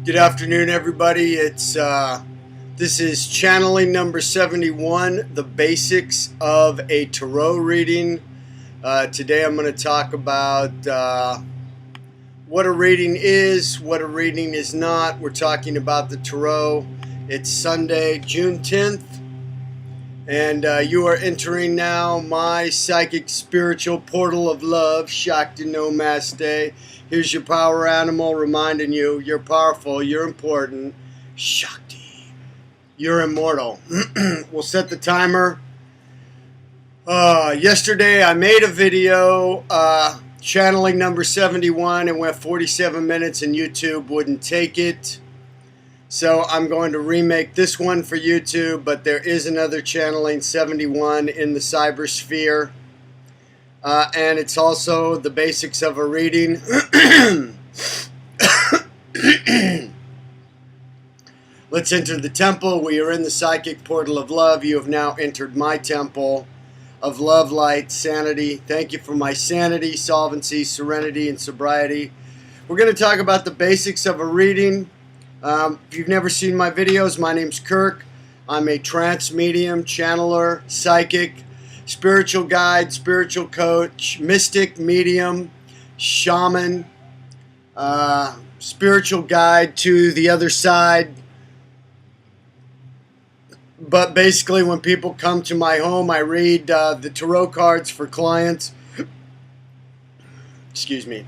Good afternoon, everybody. This is channeling number 71, the basics of a tarot reading. Today I'm going to talk about what a reading is, what a reading is not. We're talking about the tarot. It's Sunday, June 10th, and you are entering now my psychic spiritual portal of love, Shakti Namaste. Here's your power animal reminding you you're powerful, you're important. Shakti, you're immortal. We'll set the timer. Yesterday I made a video channeling number 71 and went 47 minutes and YouTube wouldn't take it. So I'm going to remake this one for YouTube, but there is another channeling 71 in the cybersphere. And it's also the basics of a reading. Let's enter the temple. We are in the psychic portal of love. You have now entered my temple of love, light, sanity. Thank you for my sanity, solvency, serenity, and sobriety. We're going to talk about the basics of a reading. If you've never seen my videos, my name's Kirk. I'm a trance medium, channeler, psychic, spiritual guide, spiritual coach, mystic, medium, shaman, spiritual guide to the other side. But basically, when people come to my home, I read the tarot cards for clients. Excuse me.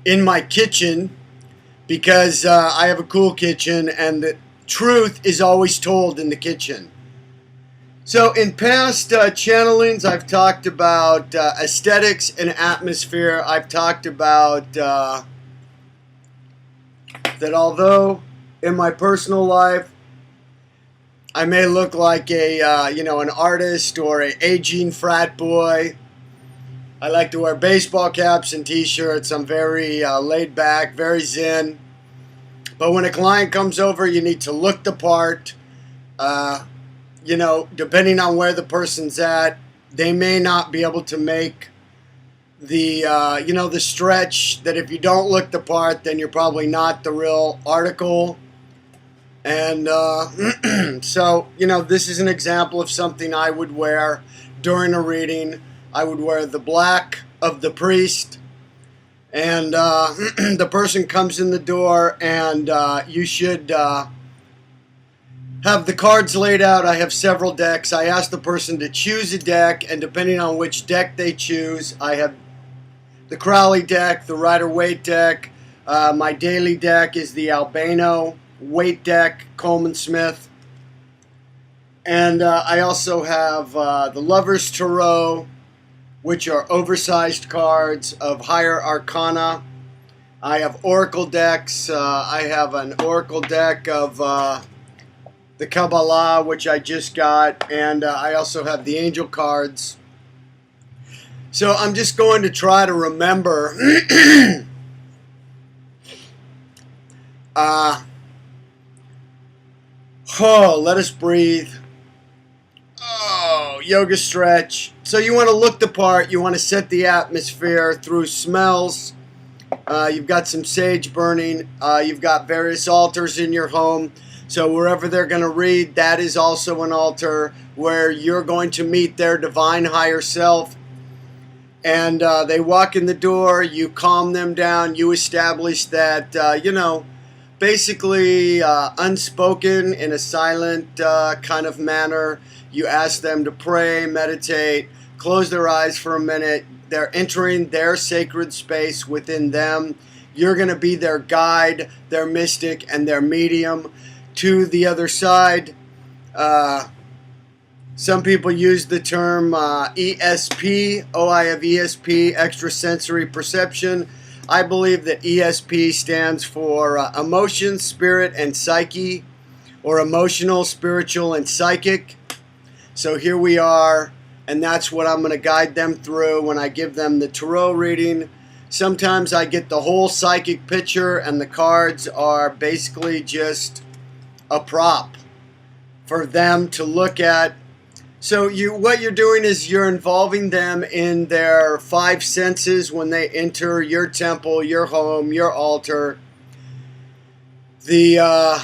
In my kitchen, because I have a cool kitchen, and the truth is always told in the kitchen. So in past channelings, I've talked about aesthetics and atmosphere. I've talked about that although in my personal life, I may look like a an artist or an aging frat boy. I like to wear baseball caps and t-shirts. I'm very laid back, very zen. But when a client comes over, you need to look the part. Depending on where the person's at, they may not be able to make the, the stretch that if you don't look the part, then you're probably not the real article. And so, this is an example of something I would wear during a reading. I would wear the black of the priest. And the person comes in the door, and you should have the cards laid out. I have several decks. I ask the person to choose a deck, and depending on which deck they choose, I have the Crowley deck, the Rider-Waite deck. My daily deck is the Albano Waite deck, Coleman Smith. And I also have the Lover's Tarot, which are oversized cards of higher arcana. I have oracle decks. I have an oracle deck of the Kabbalah, which I just got, and I also have the angel cards. So I'm just going to try to remember let us breathe. Yoga stretch. So you want to look the part. You want to set the atmosphere through smells. You've got some sage burning. You've got various altars in your home. So wherever they're going to read, that is also an altar where you're going to meet their divine higher self. And they walk in the door. You calm them down. You establish that, basically unspoken in a silent kind of manner. You ask them to pray, meditate, close their eyes for a minute. They're entering their sacred space within them. You're going to be their guide, their mystic, and their medium to the other side. Some people use the term ESP. Oh, I have ESP, extrasensory perception. I believe that ESP stands for emotion, spirit, and psyche, or emotional, spiritual, and psychic. So here we are, and that's what I'm going to guide them through when I give them the tarot reading. Sometimes I get the whole psychic picture, and the cards are basically just a prop for them to look at. So what you're doing is you're involving them in their five senses when they enter your temple, your home, your altar. the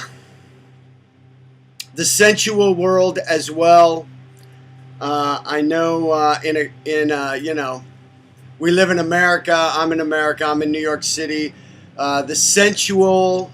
sensual world as well. I know you know, we live in America. I'm in America. I'm in New York City. The sensual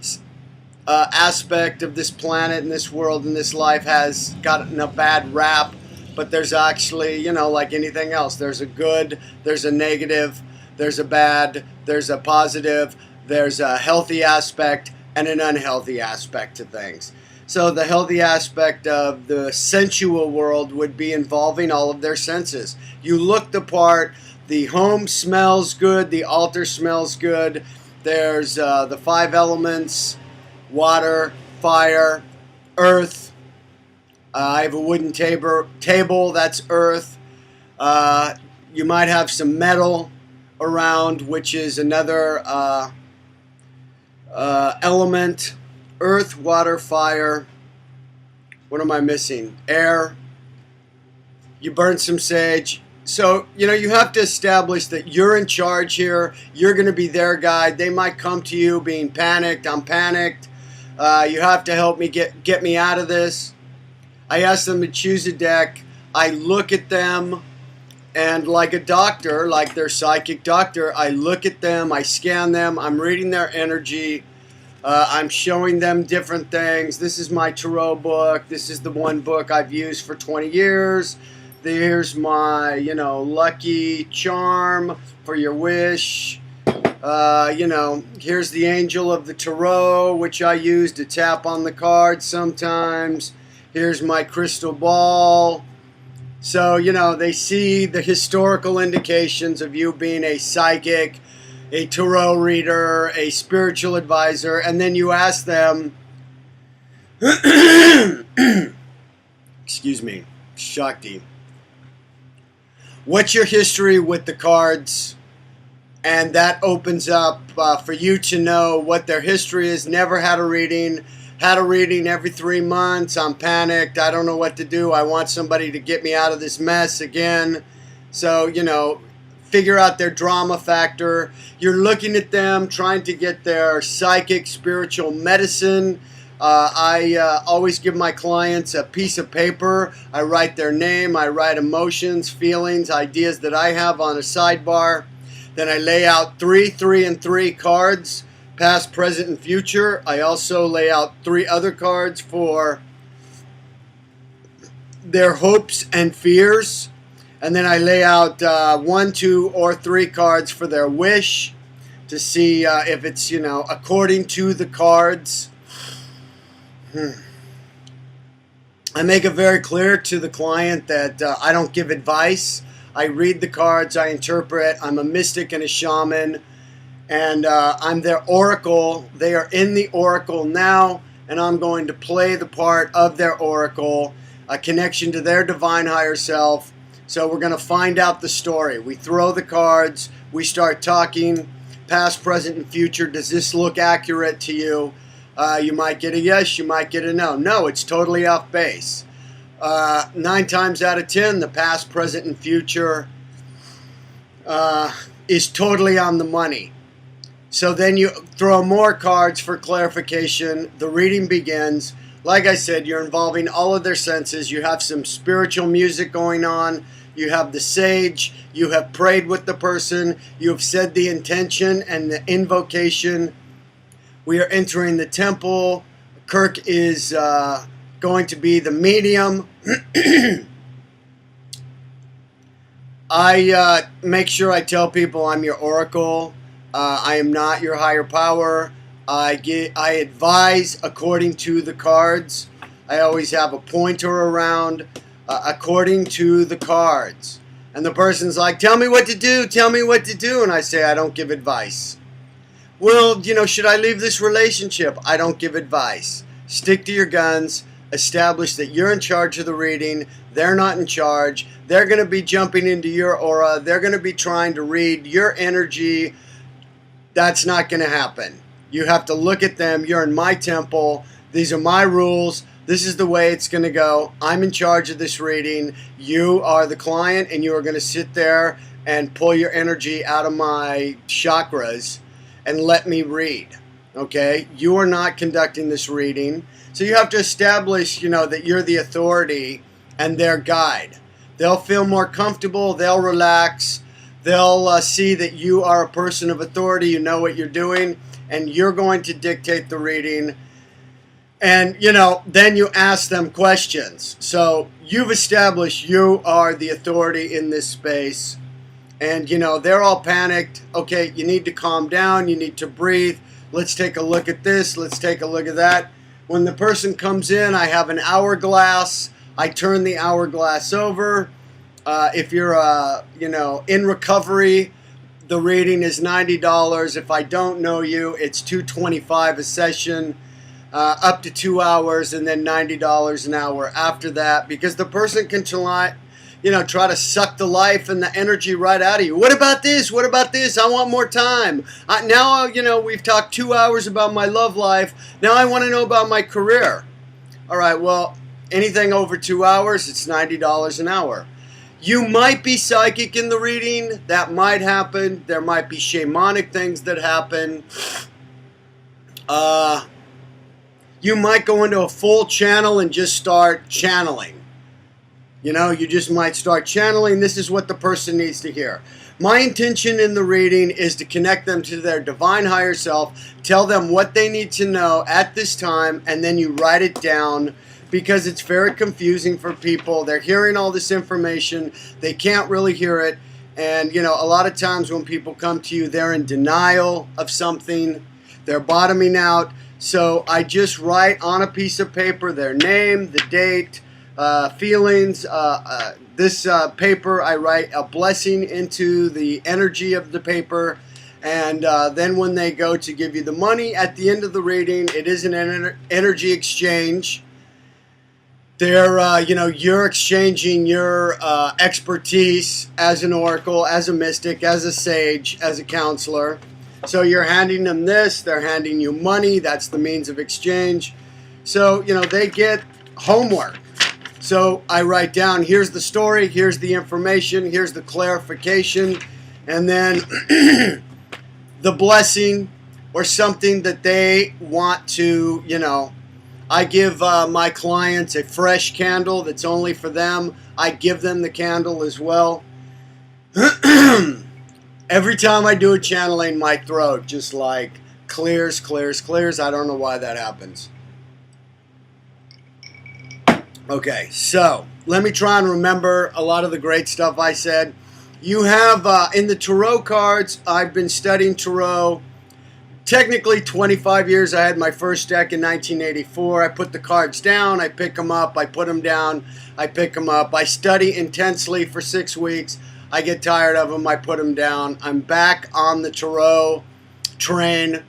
aspect of this planet and this world and this life has gotten a bad rap, but there's actually, you know, like anything else, there's a good, there's a negative, there's a bad, there's a positive, there's a healthy aspect and an unhealthy aspect to things. So the healthy aspect of the sensual world would be involving all of their senses. You look the part, the home smells good, the altar smells good, there's the five elements: water, fire, earth. I have a wooden table, that's earth. You might have some metal around, which is another element. Earth, water, fire. What am I missing? Air. You burn some sage. So, you know, you have to establish that you're in charge here. You're going to be their guide. They might come to you being panicked. I'm panicked. You have to help me get me out of this. I ask them to choose a deck. I look at them, and like a doctor, like their psychic doctor, I look at them, I scan them, I'm reading their energy. I'm showing them different things. This is my tarot book. This is the one book I've used for 20 years. Here's my, you know, lucky charm for your wish. You know, here's the angel of the tarot, which I use to tap on the cards sometimes. Here's my crystal ball. So, you know, they see the historical indications of you being a psychic, a tarot reader, a spiritual advisor, and then you ask them, excuse me, Shakti, what's your history with the cards? And that opens up for you to know what their history is. Never had a reading. Had a reading every 3 months. I'm panicked. I don't know what to do. I want somebody to get me out of this mess again. So, you know, figure out their drama factor. You're looking at them, trying to get their psychic, spiritual medicine. I always give my clients a piece of paper. I write their name. I write emotions, feelings, ideas that I have on a sidebar. Then I lay out 3, 3, and 3 cards, past, present, and future. I also lay out 3 other cards for their hopes and fears. And then I lay out 1, 2, or 3 cards for their wish to see if it's, you know, according to the cards. I make it very clear to the client that I don't give advice. I read the cards, I interpret. I'm a mystic and a shaman, and I'm their oracle. They are in the oracle now, and I'm going to play the part of their oracle, a connection to their divine higher self. So we're going to find out the story. We throw the cards, we start talking, past, present, and future. Does this look accurate to you? You might get a yes, you might get a no. No, it's totally off base. 9 times out of 10, the past, present, and future is totally on the money. So then you throw more cards for clarification. The reading begins. Like I said, you're involving all of their senses. You have some spiritual music going on. You have the sage. You have prayed with the person. You have said the intention and the invocation. We are entering the temple. Kirk is going to be the medium. I make sure I tell people I'm your oracle. I am not your higher power. I advise according to the cards. I always have a pointer around according to the cards. And the person's like, tell me what to do, tell me what to do. And I say, I don't give advice. Well, you know, should I leave this relationship? I don't give advice. Stick to your guns. Establish that you're in charge of the reading. They're not in charge. They're going to be jumping into your aura. They're going to be trying to read your energy. That's not going to happen. You have to look at them. You're in my temple. These are my rules. This is the way it's going to go. I'm in charge of this reading. You are the client, and you are going to sit there and pull your energy out of my chakras and let me read. Okay, you are not conducting this reading. So you have to establish, that you're the authority and their guide. They'll feel more comfortable, they'll relax, they'll see that you are a person of authority, you know what you're doing, and you're going to dictate the reading. And, then you ask them questions. So you've established you are the authority in this space. And, they're all panicked. Okay, you need to calm down. You need to breathe. Let's take a look at this. Let's take a look at that. When the person comes in, I have an hourglass. I turn the hourglass over. If you're, in recovery, the reading is $90. If I don't know you, it's $225 a session. Up to 2 hours, and then $90 an hour after that, because the person can try to suck the life and the energy right out of you. What about this? What about this? I want more time. Now, we've talked 2 hours about my love life. Now I want to know about my career. All right, well, anything over 2 hours, it's $90 an hour. You might be psychic in the reading. That might happen. There might be shamanic things that happen. You might go into a full channel and just start channeling. You just might start channeling. This is what the person needs to hear. My intention in the reading is to connect them to their divine higher self, tell them what they need to know at this time, and then you write it down, because it's very confusing for people. They're hearing all this information. They can't really hear it. And, a lot of times when people come to you, they're in denial of something. They're bottoming out. So I just write on a piece of paper their name, the date, feelings. This paper, I write a blessing into the energy of the paper. And then when they go to give you the money at the end of the reading, it is an energy exchange. They're, you're exchanging your expertise as an oracle, as a mystic, as a sage, as a counselor. So you're handing them this, they're handing you money, that's the means of exchange. So, they get homework. So I write down, here's the story, here's the information, here's the clarification, and then the blessing or something that they want to, I give my clients a fresh candle that's only for them. I give them the candle as well. Every time I do a channeling, my throat just clears. I don't know why that happens. Okay, so let me try and remember a lot of the great stuff I said. You have, in the Tarot cards, I've been studying Tarot technically 25 years. I had my first deck in 1984. I put the cards down, I pick them up, I put them down, I pick them up. I study intensely for 6 weeks. I get tired of them, I put them down. I'm back on the Tarot train.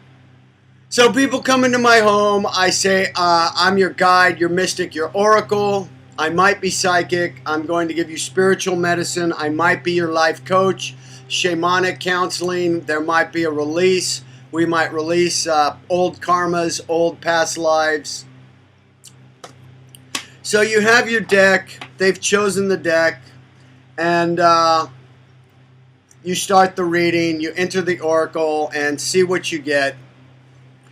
So people come into my home, I say, I'm your guide, your mystic, your oracle. I might be psychic. I'm going to give you spiritual medicine. I might be your life coach, shamanic counseling. There might be a release. We might release old karmas, old past lives. So you have your deck. They've chosen the deck. And you start the reading, you enter the oracle, and see what you get.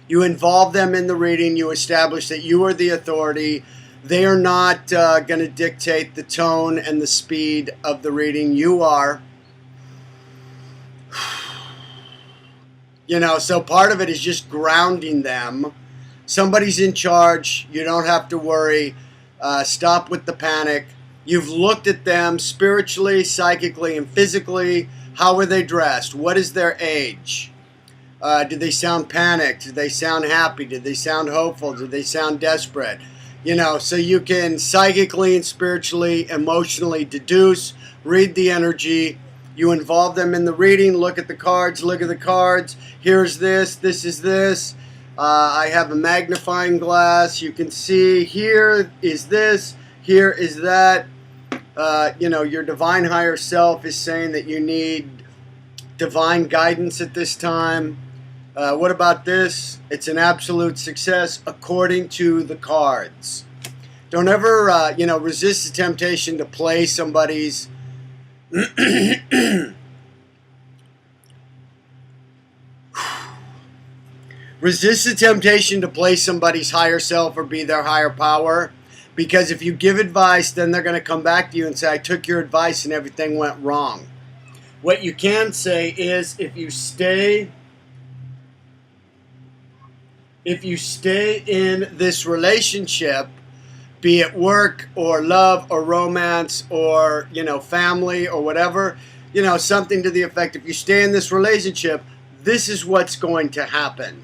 You involve them in the reading, you establish that you are the authority. They are not going to dictate the tone and the speed of the reading. You are. So part of it is just grounding them. Somebody's in charge. You don't have to worry. Stop with the panic. You've looked at them spiritually, psychically, and physically. How are they dressed? What is their age? Did they sound panicked? Did they sound happy? Did they sound hopeful? Did they sound desperate? So you can psychically and spiritually, emotionally deduce, read the energy. You involve them in the reading, look at the cards, look at the cards. Here's this is this. I have a magnifying glass. You can see here is this, here is that. Your divine higher self is saying that you need divine guidance at this time. What about this? It's an absolute success according to the cards. Don't ever, resist the temptation to play somebody's Resist the temptation to play somebody's higher self or be their higher power. Because if you give advice, then they're going to come back to you and say, I took your advice and everything went wrong. What you can say is, if you stay in this relationship, be it work or love or romance or, family or whatever, something to the effect, if you stay in this relationship, this is what's going to happen.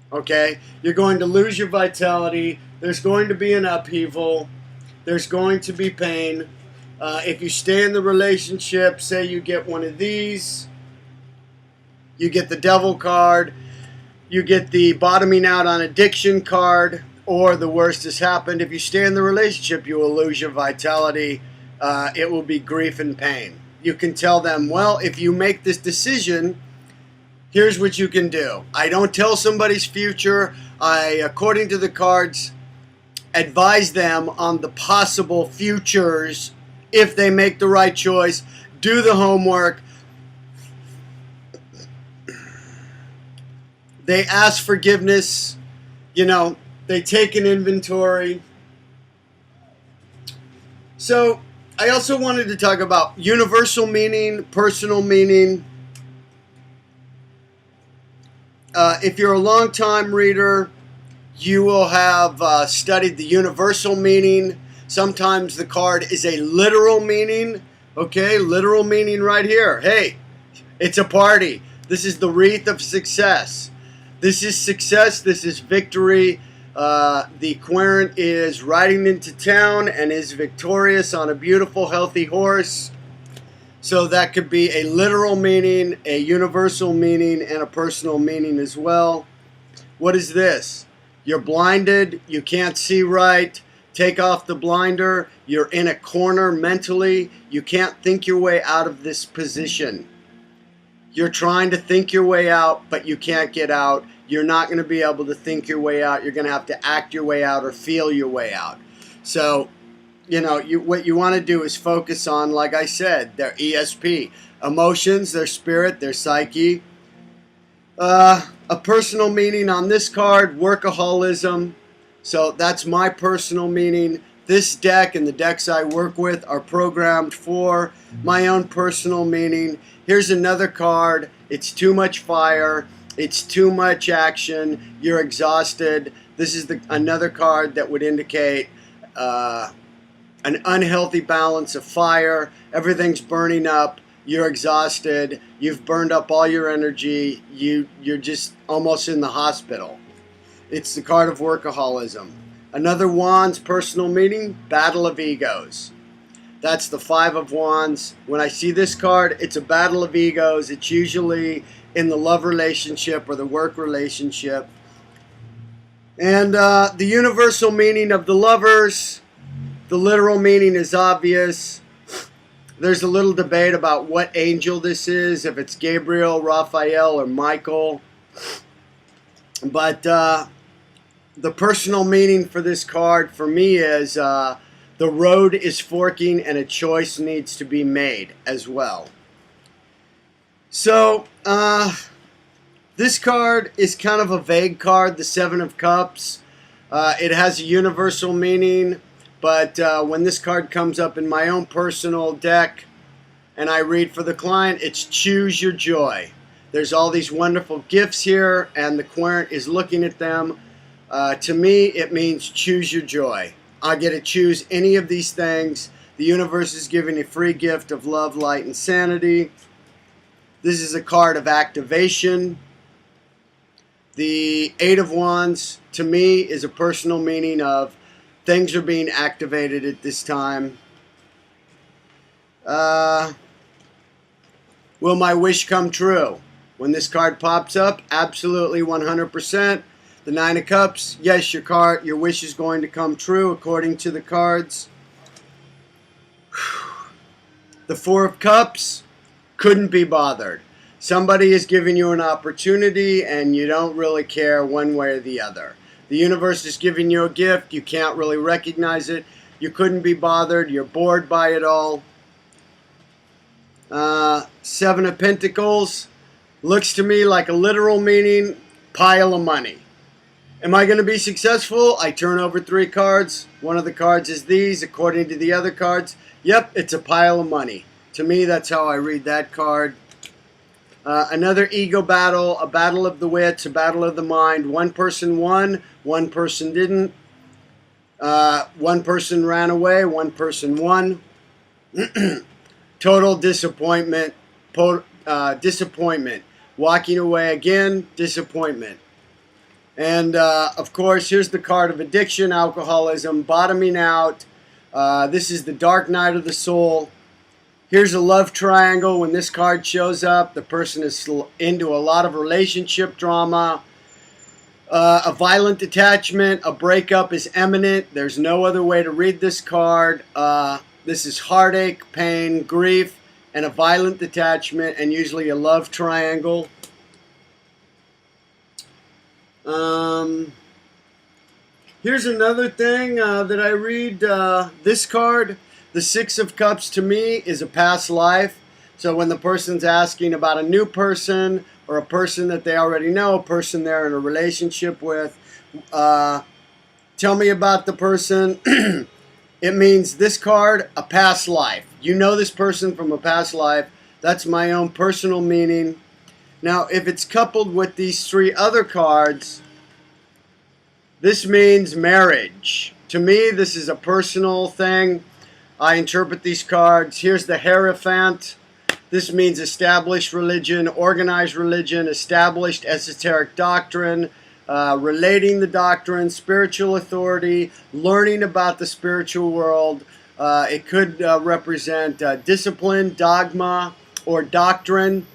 Okay? You're going to lose your vitality. There's going to be an upheaval. There's going to be pain. If you stay in the relationship, say you get one of these, you get the devil card, you get the bottoming out on addiction card, or the worst has happened. If you stay in the relationship, you will lose your vitality. It will be grief and pain. You can tell them, well, if you make this decision, here's what you can do. I don't tell somebody's future. I, according to the cards, advise them on the possible futures if they make the right choice. Do the homework. They ask forgiveness. They take an inventory. So I also wanted to talk about universal meaning, personal meaning. If you're a long-time reader, you will have studied the universal meaning. Sometimes the card is a literal meaning. Okay, literal meaning right here. Hey, it's a party. This is the wreath of success. This is success. This is victory. The querent is riding into town and is victorious on a beautiful, healthy horse. So that could be a literal meaning, a universal meaning, and a personal meaning as well. What is this? You're blinded. You can't see right. Take off the blinder. You're in a corner mentally. You can't think your way out of this position. You're trying to think your way out, but you can't get out. You're not going to be able to think your way out. You're going to have to act your way out or feel your way out. So, what you want to do is focus on, like I said, their ESP. Emotions, their spirit, their psyche. A personal meaning on this card, workaholism. So that's my personal meaning. This deck and the decks I work with are programmed for my own personal meaning. Here's another card. It's too much fire. It's too much action. You're exhausted. This is another card that would indicate an unhealthy balance of fire. Everything's burning up. You're exhausted. You've burned up all your energy. You're just almost in the hospital. It's the card of workaholism. Another Wands personal meaning, battle of egos. That's the Five of Wands. When I see this card, it's a battle of egos. It's usually in the love relationship or the work relationship. And the universal meaning of the Lovers, the literal meaning is obvious. There's a little debate about what angel this is, if it's Gabriel, Raphael, or Michael. But the personal meaning for this card for me is the road is forking and a choice needs to be made as well. So this card is kind of a vague card, the Seven of Cups. It has a universal meaning, but when this card comes up in my own personal deck and I read for the client, it's choose your joy. There's all these wonderful gifts here, and the querent is looking at them. To me, it means choose your joy. I get to choose any of these things. The universe is giving a free gift of love, light, and sanity. This is a card of activation. The Eight of Wands, to me, is a personal meaning of things are being activated at this time. Will my wish come true? When this card pops up, absolutely 100%. The Nine of Cups, yes, your wish is going to come true according to the cards. The Four of Cups, couldn't be bothered. Somebody is giving you an opportunity and you don't really care one way or the other. The universe is giving you a gift. You can't really recognize it. You couldn't be bothered. You're bored by it all. Seven of Pentacles, looks to me like a literal meaning. pile of money. Am I going to be successful? I turn over 3 cards. One of the cards is these, according to the other cards. Yep, it's a pile of money. To me, that's how I read that card. Another ego battle, a battle of the wits, a battle of the mind. One person won, one person didn't. One person ran away, one person won. Total disappointment. Disappointment. Walking away again, disappointment. And, of course, here's the card of addiction, alcoholism, bottoming out. This is the dark night of the soul. Here's a love triangle. When this card shows up, the person is into a lot of relationship drama. A violent attachment, a breakup is imminent. There's no other way to read this card. This is heartache, pain, grief, and a violent detachment, and usually a love triangle. Here's another thing that I read. This card, the 6 of Cups, to me is a past life. So when the person's asking about a new person or a person that they already know, a person they're in a relationship with, tell me about the person. It means this card, a past life. You know this person from a past life. That's my own personal meaning. Now, if it's coupled with these 3 other cards, this means marriage. To me, this is a personal thing. I interpret these cards. Here's the Hierophant. This means established religion, organized religion, established esoteric doctrine, relating the doctrine, spiritual authority, learning about the spiritual world. It could represent discipline, dogma, or doctrine.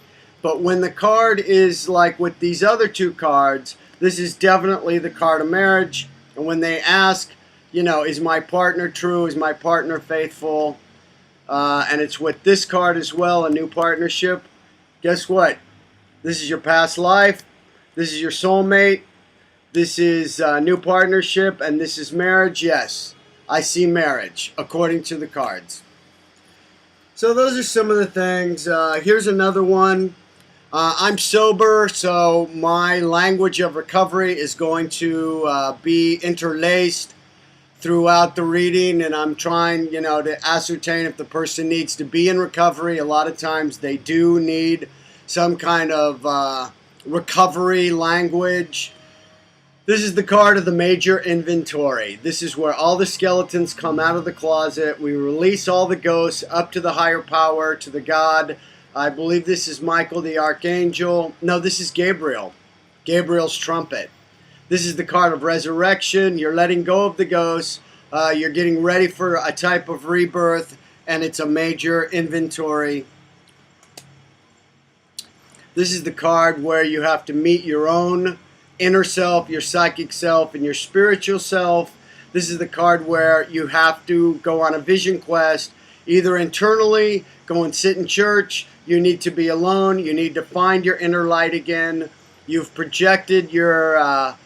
But when the card is like with these other 2 cards, this is definitely the card of marriage. And when they ask, you know, is my partner true? Is my partner faithful? And it's with this card as well, a new partnership. Guess what? This is your past life. This is your soulmate. This is a new partnership. And this is marriage. Yes, I see marriage according to the cards. So those are some of the things. Here's another one. I'm sober, so my language of recovery is going to be interlaced throughout the reading, and I'm trying, you know, to ascertain if the person needs to be in recovery. A lot of times they do need some kind of recovery language. This is the card of the major inventory. This is where all the skeletons come out of the closet. We release all the ghosts up to the higher power, to the God. I believe this is Michael the Archangel. No, this is Gabriel. Gabriel's trumpet. This is the card of resurrection. You're letting go of the ghosts. You're getting ready for a type of rebirth, and it's a major inventory. This is the card where you have to meet your own inner self, your psychic self, and your spiritual self. This is the card where you have to go on a vision quest, either internally, go and sit in church. You need to be alone. You need to find your inner light again. You've projected your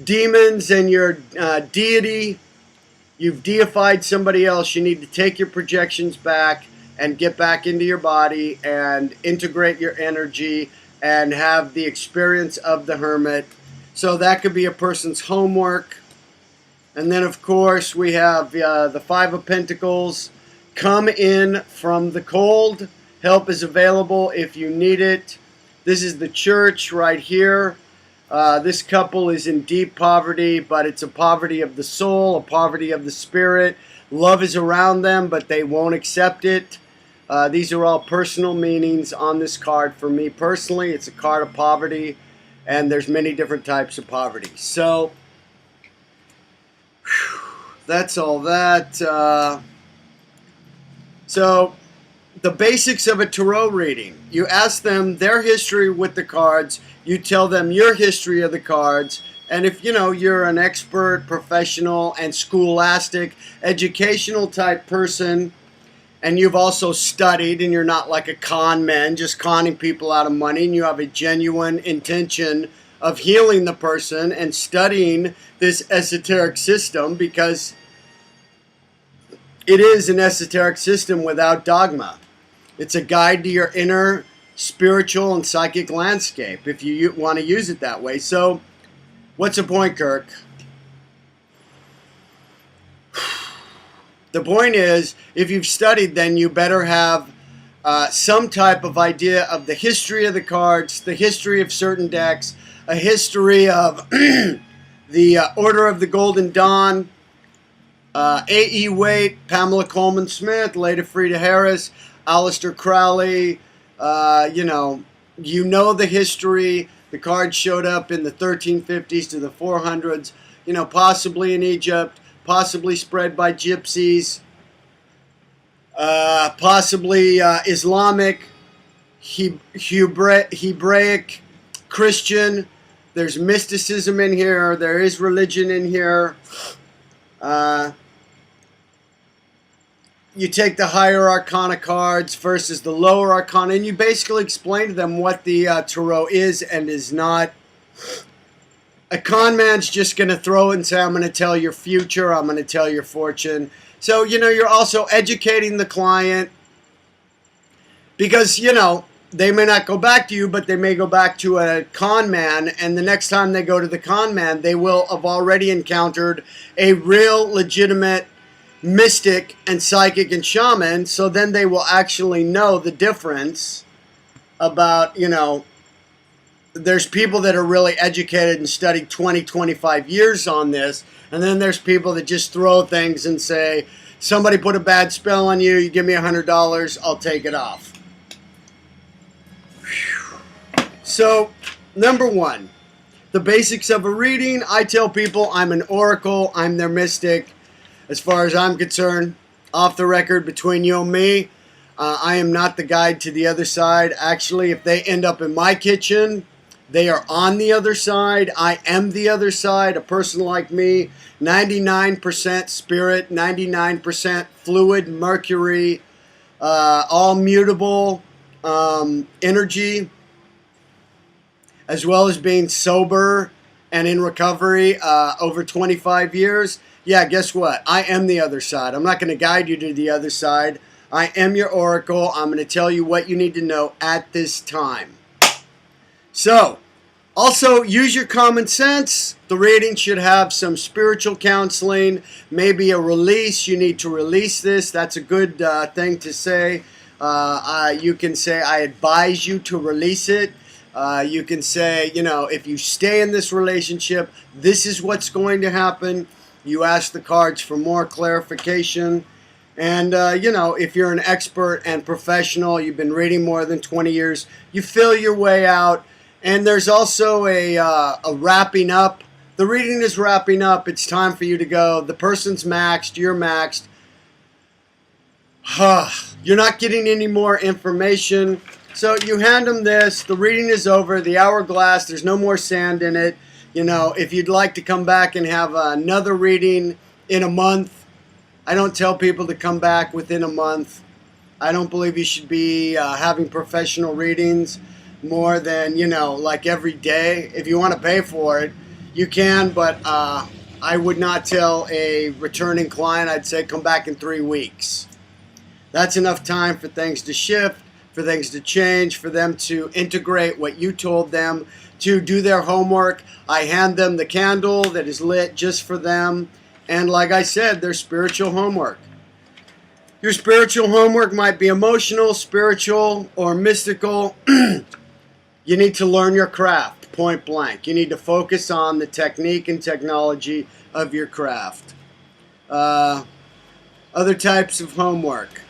demons and your deity. You've deified somebody else. You need to take your projections back and get back into your body and integrate your energy and have the experience of the hermit. So that could be a person's homework. And then, of course, we have the 5 of Pentacles. Come in from the cold. Help is available if you need it. This is the church right here. This couple is in deep poverty, but it's a poverty of the soul, a poverty of the spirit. Love is around them, but they won't accept it. These are all personal meanings on this card. For me personally, it's a card of poverty, and there's many different types of poverty. So, that's all that. So, the basics of a tarot reading. You ask them their history with the cards. You tell them your history of the cards. And if, you know, you're an expert, professional, and scholastic, educational type person, and you've also studied, and you're not like a con man, just conning people out of money, and you have a genuine intention of healing the person and studying this esoteric system, because it is an esoteric system without dogma. It's a guide to your inner spiritual and psychic landscape, if you want to use it that way. So, what's the point, Kirk? The point is, if you've studied, then you better have some type of idea of the history of the cards, the history of certain decks, a history of the Order of the Golden Dawn, A.E. Waite, Pamela Coleman Smith, Lady Frida Harris, Aleister Crowley. You know the history. The cards showed up in the 1350s to the 400s, possibly in Egypt, possibly spread by gypsies, possibly Islamic, Hebraic, Christian. There's mysticism in here. There is religion in here. You take the higher arcana cards versus the lower arcana, and you basically explain to them what the tarot is and is not. A con man's just going to throw it and say, I'm going to tell your future, I'm going to tell your fortune. So, you're also educating the client because, they may not go back to you, but they may go back to a con man, and the next time they go to the con man, they will have already encountered a real, legitimate mystic and psychic and shaman, so then they will actually know the difference about, there's people that are really educated and studied 20, 25 years on this, and then there's people that just throw things and say, somebody put a bad spell on you, you give me $100, I'll take it off. So, number one, the basics of a reading. I tell people I'm an oracle, I'm their mystic. As far as I'm concerned, off the record between you and me, I am not the guide to the other side. Actually, if they end up in my kitchen, they are on the other side. I am the other side. A person like me, 99% spirit, 99% fluid, mercury, all mutable energy, as well as being sober and in recovery over 25 years. Yeah, guess what? I am the other side. I'm not going to guide you to the other side. I am your oracle. I'm going to tell you what you need to know at this time. So, also use your common sense. The reading should have some spiritual counseling, maybe a release. You need to release this. That's a good thing to say. You can say, I advise you to release it. You can say, if you stay in this relationship, this is what's going to happen. You ask the cards for more clarification. And, if you're an expert and professional, you've been reading more than 20 years, you feel your way out. And there's also a wrapping up. The reading is wrapping up. It's time for you to go. The person's maxed. You're maxed. You're not getting any more information. So you hand them this. The reading is over. The hourglass. There's no more sand in it. If you'd like to come back and have another reading in a month, I don't tell people to come back within a month. I don't believe you should be having professional readings more than, like every day. If you want to pay for it, you can, but I would not tell a returning client, I'd say come back in 3 weeks. That's enough time for things to shift, for things to change, for them to integrate what you told them, to do their homework. I hand them the candle that is lit just for them. And like I said, their spiritual homework. Your spiritual homework might be emotional, spiritual, or mystical. You need to learn your craft, point blank. You need to focus on the technique and technology of your craft. Other types of homework.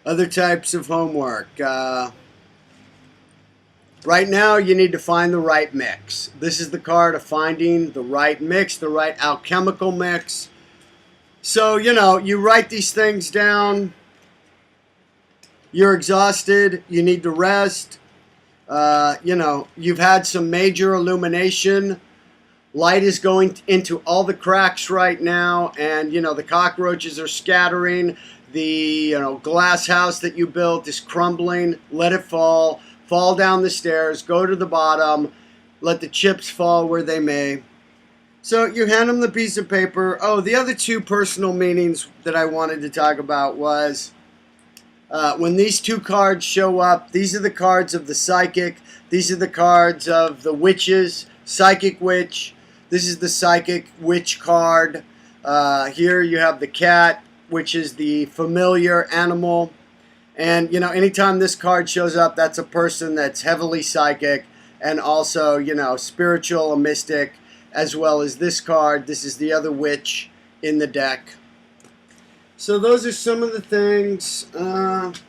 Other types of homework. Right now, you need to find the right mix. This is the card of finding the right mix, the right alchemical mix. So, you write these things down. You're exhausted. You need to rest. You've had some major illumination. Light is going into all the cracks right now, and, the cockroaches are scattering. The glass house that you built is crumbling. Let it fall. Fall down the stairs. Go to the bottom. Let the chips fall where they may. So you hand them the piece of paper. Oh, the other two personal meanings that I wanted to talk about was when these two cards show up, these are the cards of the psychic. These are the cards of the witches, psychic witch. This is the psychic witch card. Here you have the cat, which is the familiar animal. And, you know, anytime this card shows up, that's a person that's heavily psychic and also, you know, spiritual, a mystic, as well as this card. This is the other witch in the deck. So those are some of the things. And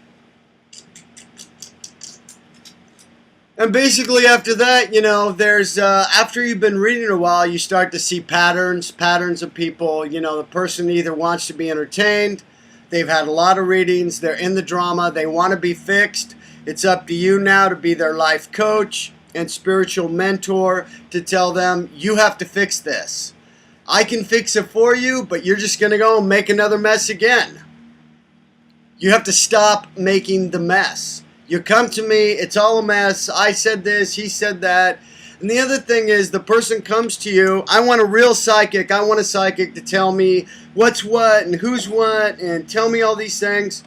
basically after that, you know, there's, after you've been reading a while, you start to see patterns of people. You know, the person either wants to be entertained, they've had a lot of readings, they're in the drama, they want to be fixed. It's up to you now to be their life coach and spiritual mentor to tell them, you have to fix this. I can fix it for you, but you're just going to go and make another mess again. You have to stop making the mess. You come to me, it's all a mess. I said this, he said that. And the other thing is, the person comes to you, I want a real psychic. I want a psychic to tell me what's what and who's what and tell me all these things.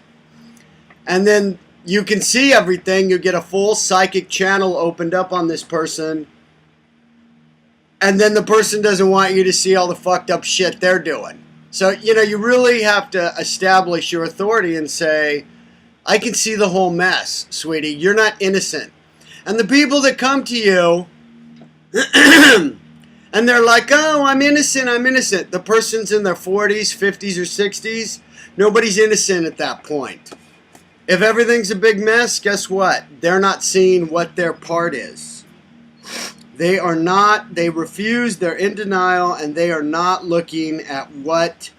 And then you can see everything. You get a full psychic channel opened up on this person. And then the person doesn't want you to see all the fucked up shit they're doing. So, you know, you really have to establish your authority and say, I can see the whole mess, sweetie. You're not innocent. And the people that come to you, and they're like, oh, I'm innocent, I'm innocent. The person's in their 40s, 50s, or 60s. Nobody's innocent at that point. If everything's a big mess, guess what? They're not seeing what their part is. They are not, they refuse, they're in denial, and they are not looking at what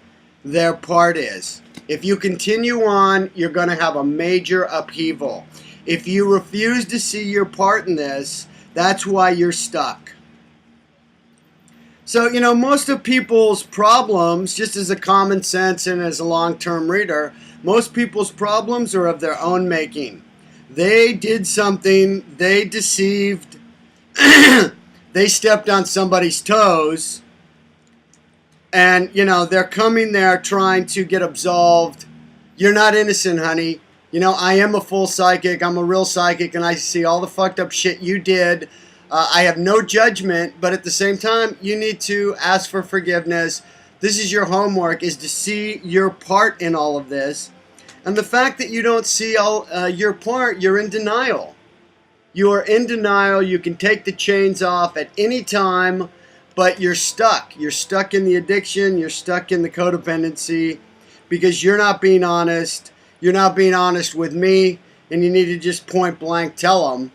their part is. If you continue on, you're going to have a major upheaval. If you refuse to see your part in this, that's why you're stuck. So, you know, most of people's problems, just as a common sense and as a long-term reader, most people's problems are of their own making. They did something, they deceived, they stepped on somebody's toes, and, you know, they're coming there trying to get absolved. You're not innocent, honey. You know, I am a full psychic. I'm a real psychic, and I see all the fucked up shit you did. I have no judgment, but at the same time, you need to ask for forgiveness. This is your homework, is to see your part in all of this. And the fact that you don't see all your part, you're in denial. You are in denial. You can take the chains off at any time, but you're stuck. You're stuck in the addiction. You're stuck in the codependency because you're not being honest. You're not being honest with me, and you need to just point blank tell them,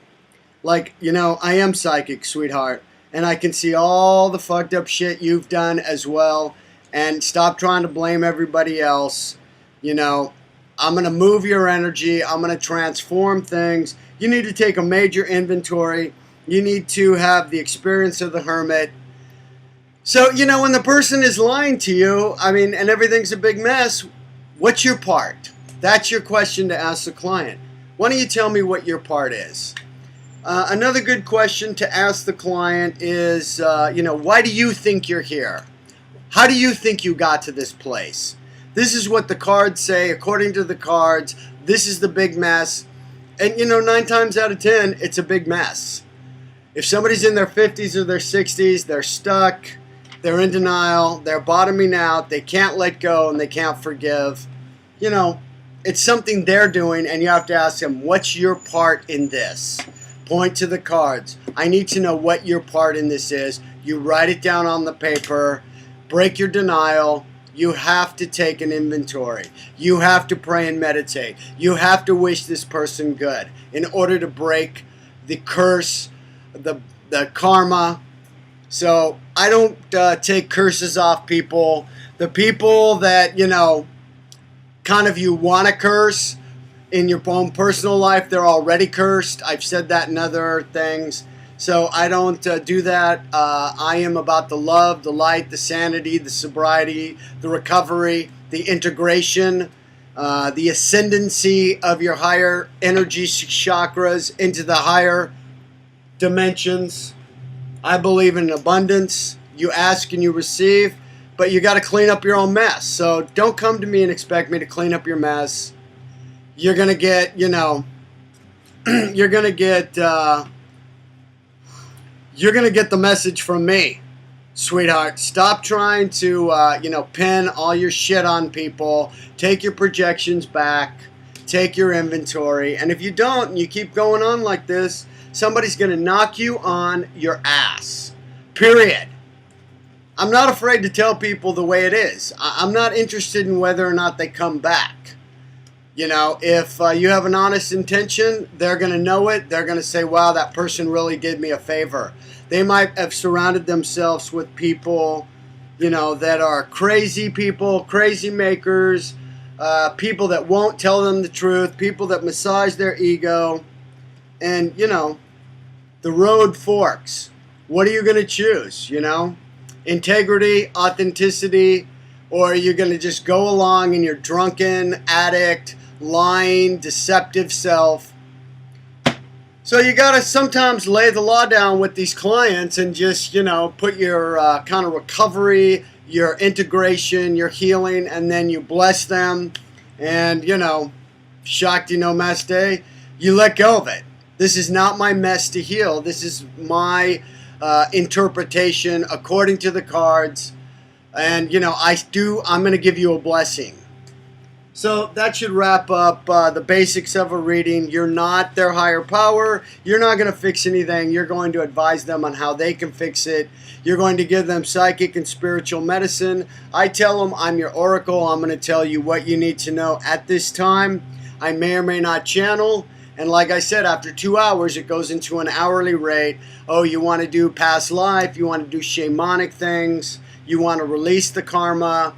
like, you know, I am psychic, sweetheart, and I can see all the fucked up shit you've done as well, and stop trying to blame everybody else. You know, I'm going to move your energy. I'm going to transform things. You need to take a major inventory. You need to have the experience of the hermit. So, you know, when the person is lying to you, I mean, and everything's a big mess, what's your part? That's your question to ask the client. Why don't you tell me what your part is? Another good question to ask the client is, you know, why do you think you're here? How do you think you got to this place? This is what the cards say. According to the cards, this is the big mess. And, you know, 9 times out of 10, it's a big mess. If somebody's in their 50s or their 60s, they're stuck, they're in denial, they're bottoming out, they can't let go, and they can't forgive. You know, it's something they're doing, and you have to ask them, what's your part in this? Point to the cards. I need to know what your part in this is. You write it down on the paper. Break your denial. You have to take an inventory. You have to pray and meditate. You have to wish this person good in order to break the curse, the karma. So I don't take curses off people. The people that, you know, kind of you want to curse in your own personal life, they're already cursed. I've said that in other things. So I don't do that. I am about the love, the light, the sanity, the sobriety, the recovery, the integration, the ascendancy of your higher energy chakras into the higher dimensions. I believe in abundance. You ask and you receive, but you got to clean up your own mess. So don't come to me and expect me to clean up your mess. You're going to get, you're going to get the message from me, sweetheart. Stop trying to, pin all your shit on people. Take your projections back. Take your inventory. And if you don't, and you keep going on like this, somebody's going to knock you on your ass. Period. I'm not afraid to tell people the way it is. I'm not interested in whether or not they come back. If you have an honest intention, they're going to know it. They're going to say, wow, that person really did me a favor. They might have surrounded themselves with people, that are crazy people, crazy makers, people that won't tell them the truth, people that massage their ego. And, the road forks. What are you going to choose, Integrity, authenticity, or are you going to just go along in your drunken, addict, lying, deceptive self? So you got to sometimes lay the law down with these clients and just, put your kind of recovery, your integration, your healing, and then you bless them. And, Shakti Namaste, you let go of it. This is not my mess to heal. This is my interpretation according to the cards. And, I'm going to give you a blessing. So that should wrap up the basics of a reading. You're not their higher power. You're not going to fix anything. You're going to advise them on how they can fix it. You're going to give them psychic and spiritual medicine. I tell them I'm your oracle. I'm going to tell you what you need to know at this time. I may or may not channel. And like I said, after 2 hours, it goes into an hourly rate. Oh, you want to do past life. You want to do shamanic things. You want to release the karma.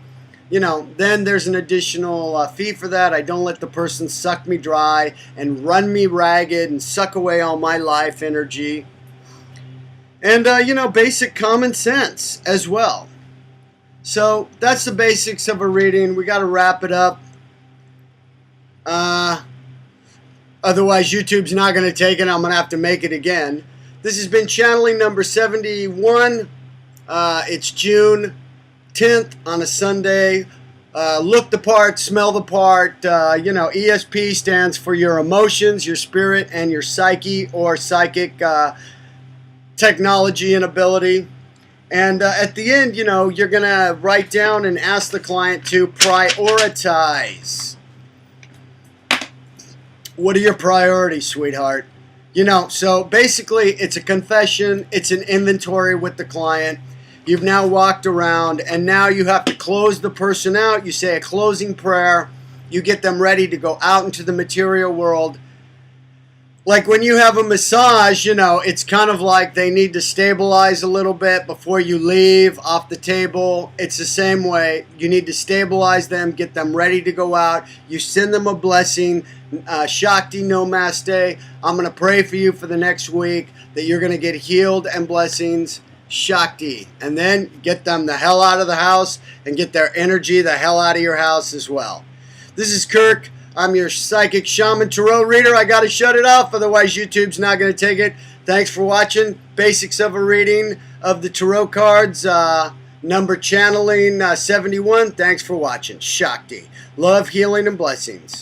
Then there's an additional fee for that. I don't let the person suck me dry and run me ragged and suck away all my life energy. And, basic common sense as well. So that's the basics of a reading. We got to wrap it up. Otherwise, YouTube's not going to take it. I'm going to have to make it again. This has been channeling number 71. It's June 10th on a Sunday. Look the part, smell the part. ESP stands for your emotions, your spirit, and your psyche or psychic technology and ability. And at the end, you're going to write down and ask the client to prioritize. What are your priorities, sweetheart? So basically it's a confession. It's an inventory with the client. You've now walked around and now you have to close the person out. You say a closing prayer. You get them ready to go out into the material world. Like when you have a massage, it's kind of like they need to stabilize a little bit before you leave off the table. It's the same way. You need to stabilize them, get them ready to go out. You send them a blessing. Shakti Namaste. I'm going to pray for you for the next week that you're going to get healed and blessings. Shakti. And then get them the hell out of the house and get their energy the hell out of your house as well. This is Kirk. I'm your psychic shaman tarot reader. I got to shut it off, otherwise YouTube's not going to take it. Thanks for watching. Basics of a reading of the tarot cards. Number channeling 71. Thanks for watching. Shakti. Love, healing, and blessings.